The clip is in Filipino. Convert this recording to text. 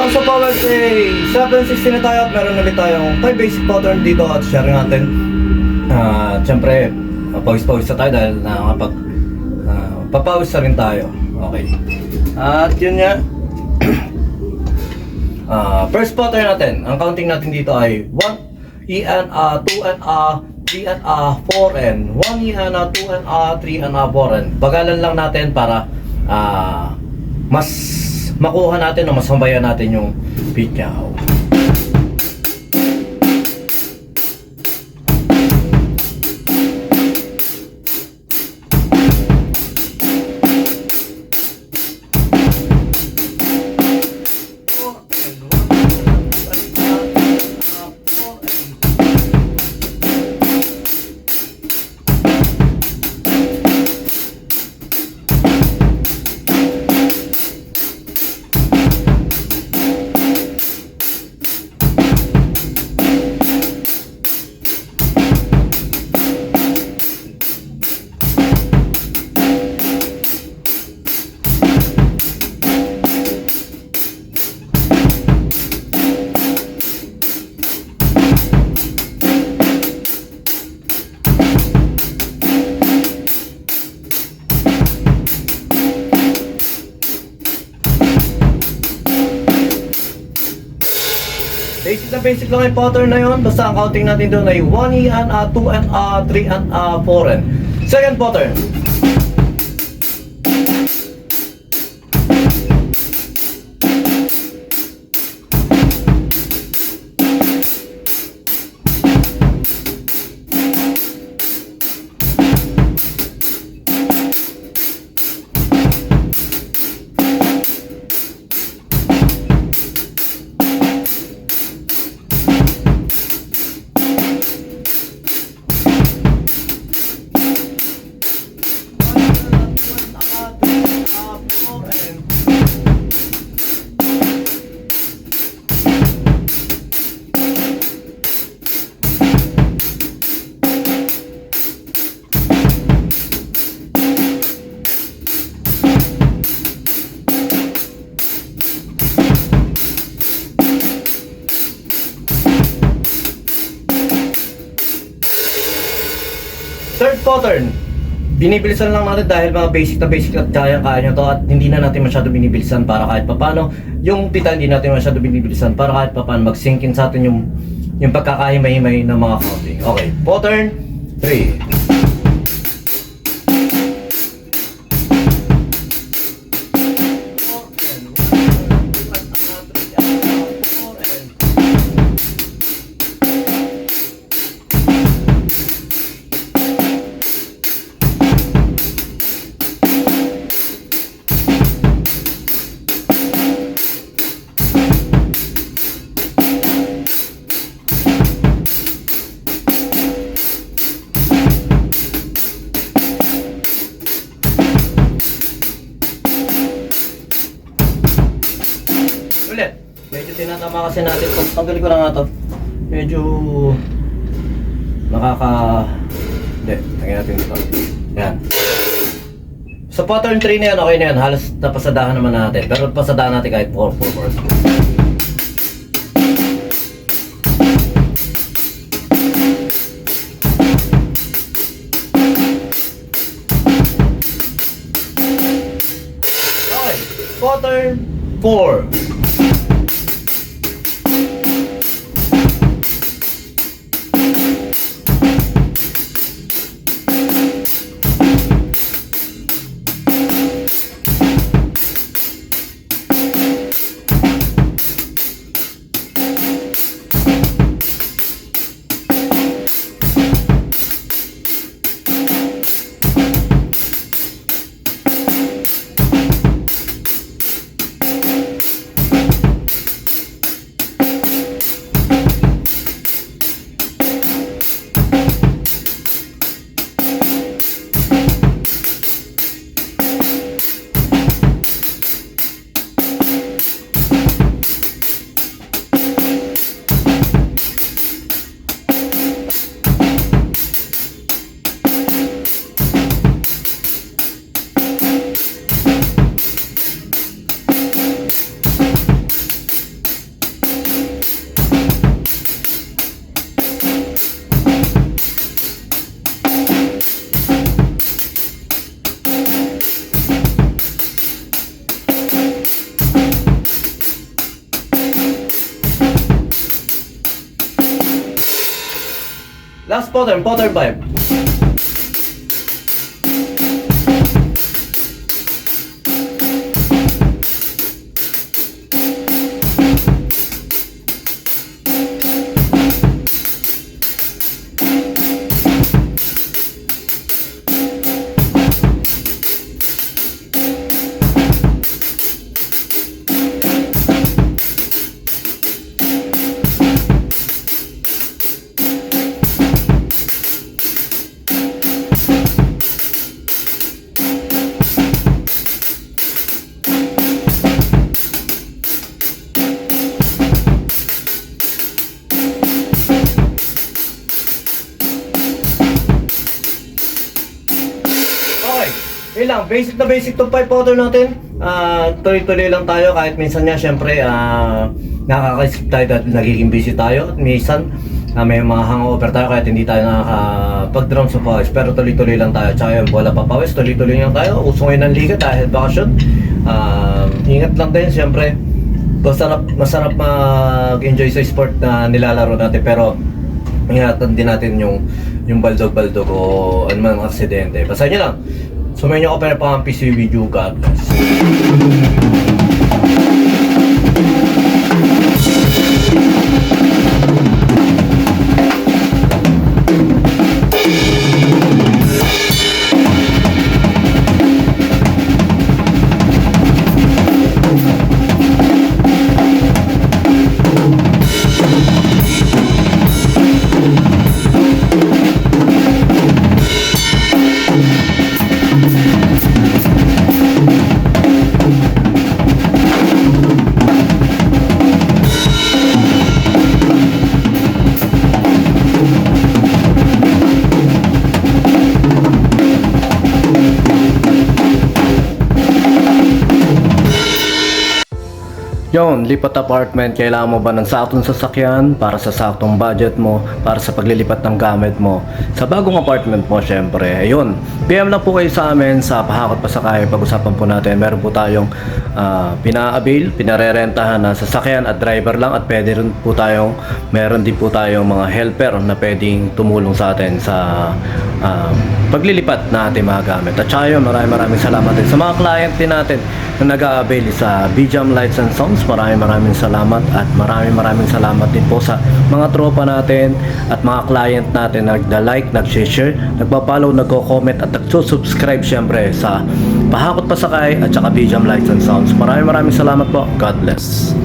So Power Play 760 na tayo at meron ulit tayong 5 basic pattern dito at share natin. Siyempre, pawis-pawis na tayo dahil papawis na rin tayo. Okay. At yun nga. First pattern natin, ang counting natin dito ay 1 EN, 2 N, 3 N, 4 N, 1 EN, 2 N, 3 N, 4 N. Bagalan lang natin para mas makuha natin o masambayan natin yung beat niya. Basic lang yung pattern na yun. Basta ang counting natin doon ay 1 EN, 2 N, 3 N, 4 N. Second pattern. Third pattern, binibilisan lang natin dahil mga basic at kaya nyo to at hindi na natin masyado binibilisan para kahit papano yung pita hindi natin masyado binibilisan para kahit papano mag-sync in sa atin yung pagkakahimay-himay ng mga counting. Okay, pattern 3. Medyo tinatama kasi natin ito. Tanggalin ko na nga ito. Medyo hindi, tanggalin natin ito. Yan. Sa pattern 3 na yan, okay na yan. Halos napasadahan naman natin. Pero pasadahan natin kahit 4-4-4. Pattern 4. Last pattern 5. Okay, yun lang. Basic to 5 pattern natin. Tuloy-tuloy lang tayo kahit minsan nga syempre nakaka-skip tayo dahil nagiging busy tayo. At minsan may mga hangover tayo kahit hindi tayo nakakapag-drum sa pawis. Pero tuloy-tuloy lang tayo. Tsaka yung bola pa pawis, tuloy-tuloy lang tayo. Uso ngayon ng liga dahil bakasyon. Ingat lang din syempre. Masarap mag-enjoy sa sport na nilalaro natin. Pero ingatan din natin yung baldog-baldog o anumang aksidente. Basta nyo lang. Sumayin nyo ako pero pang PC video. God bless. Yon, lipat apartment, kailangan mo ba ng saktong sasakyan para sa saktong budget mo, para sa paglilipat ng gamit mo? Sa bagong apartment mo, syempre, ayun. PM lang po kayo sa amin sa Pahakot Pasakay. Pag-usapan po natin, meron po tayong pina-avail, pinarerentahan na sasakyan at driver lang, at pwede rin po tayong, meron din po tayong mga helper na pwedeng tumulong sa atin sa paglilipat na ating mga gamit. At saka yun, maraming salamat din sa mga client din natin na nag-a-avail sa BJAM Lights and Sounds. Maraming salamat, at maraming salamat din po sa mga tropa natin at mga client natin na nagda-like, nag-share, nagpa-follow, nagko-comment at nagsusubscribe syempre sa Pahakot Pasakay at saka BJAM Lights and Sounds. Maraming salamat po. God bless.